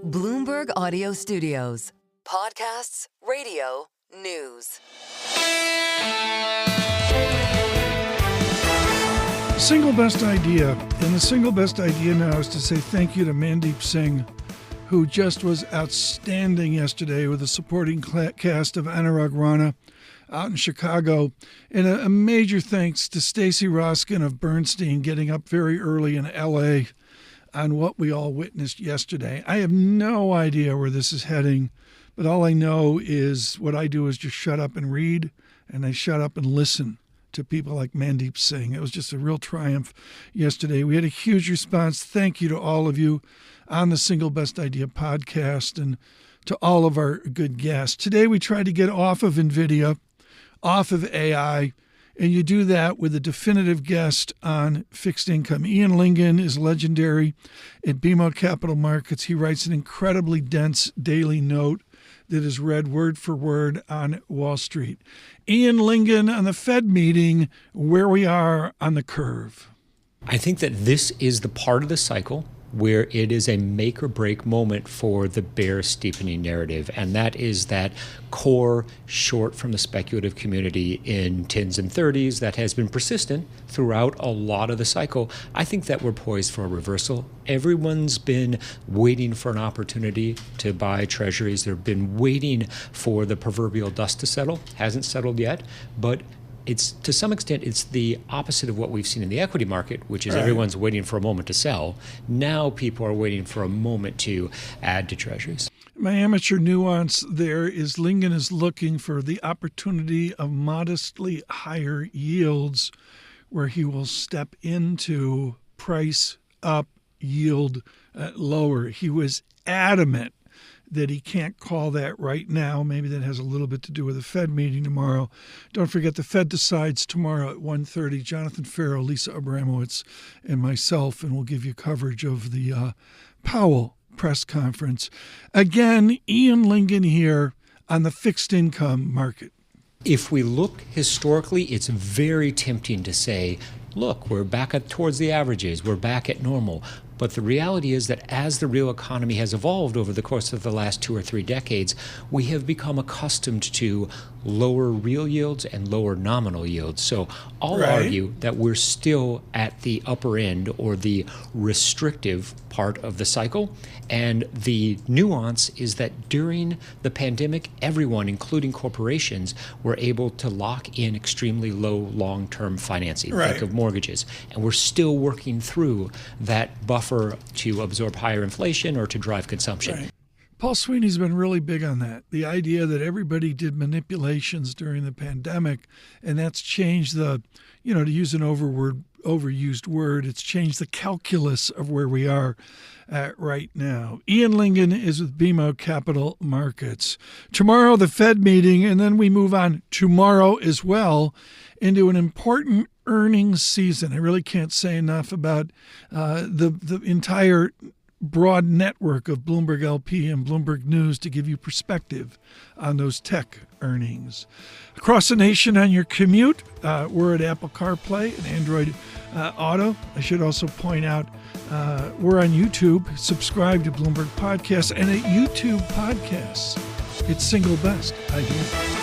Bloomberg Audio Studios. Podcasts, radio, news. Single best idea. And the single best idea now is to say thank you to Mandeep Singh, who just was outstanding yesterday with a supporting cast of Anurag Rana out in Chicago. And a major thanks to Stacey Roskin of Bernstein getting up very early in L.A. on what we all witnessed yesterday. I have no idea where this is heading, but all I know is what I do is just shut up and read, and I shut up and listen to people like Mandeep Singh. It was just a real triumph yesterday. We had a huge response. Thank you to all of you on the Single Best Idea podcast and to all of our good guests. Today we tried to get off of NVIDIA, off of AI, and you do that with a definitive guest on fixed income. Ian Lyngen is legendary at BMO Capital Markets. He writes an incredibly dense daily note that is read word for word on Wall Street. Ian Lyngen on the Fed meeting, where we are on the curve. I think that this is the part of the cycle where it is a make or break moment for the bear steepening narrative. And that is that core short from the speculative community in 10s and 30s that has been persistent throughout a lot of the cycle. I think that we're poised for a reversal. Everyone's been waiting for an opportunity to buy treasuries. They've been waiting for the proverbial dust to settle. Hasn't settled yet, but it's to some extent, it's the opposite of what we've seen in the equity market, which is everyone's waiting for a moment to sell. Now people are waiting for a moment to add to treasuries. My amateur nuance there is Lyngen is looking for the opportunity of modestly higher yields where he will step into price up, yield lower. He was adamant that he can't call that right now. Maybe that has a little bit to do with the Fed meeting tomorrow. Don't forget, the Fed decides tomorrow at 1:30. Jonathan Farrow, Lisa Abramowitz, and myself, and we'll give you coverage of the Powell press conference. Again, Ian Lyngen here on the fixed income market. If we look historically, it's very tempting to say, look, we're back towards the averages, we're back at normal. But the reality is that as the real economy has evolved over the course of the last 2 or 3 decades, we have become accustomed to lower real yields and lower nominal yields. So I'll argue that we're still at the upper end or the restrictive part of the cycle. And the nuance is that during the pandemic, everyone, including corporations, were able to lock in extremely low long-term financing, like of mortgages. And we're still working through that buffer to absorb higher inflation or to drive consumption. Paul Sweeney's been really big on that. The idea that everybody did manipulations during the pandemic, and that's changed the, to use an overused word, it's changed the calculus of where we are right now. Ian Lyngen is with BMO Capital Markets. Tomorrow, the Fed meeting, and then we move on tomorrow as well into an important earnings season. I really can't say enough about the entire broad network of Bloomberg LP and Bloomberg News to give you perspective on those tech earnings. Across the nation on your commute, we're at Apple CarPlay and Android Auto. I should also point out we're on YouTube. Subscribe to Bloomberg Podcasts, and at YouTube Podcasts, it's Single Best Idea.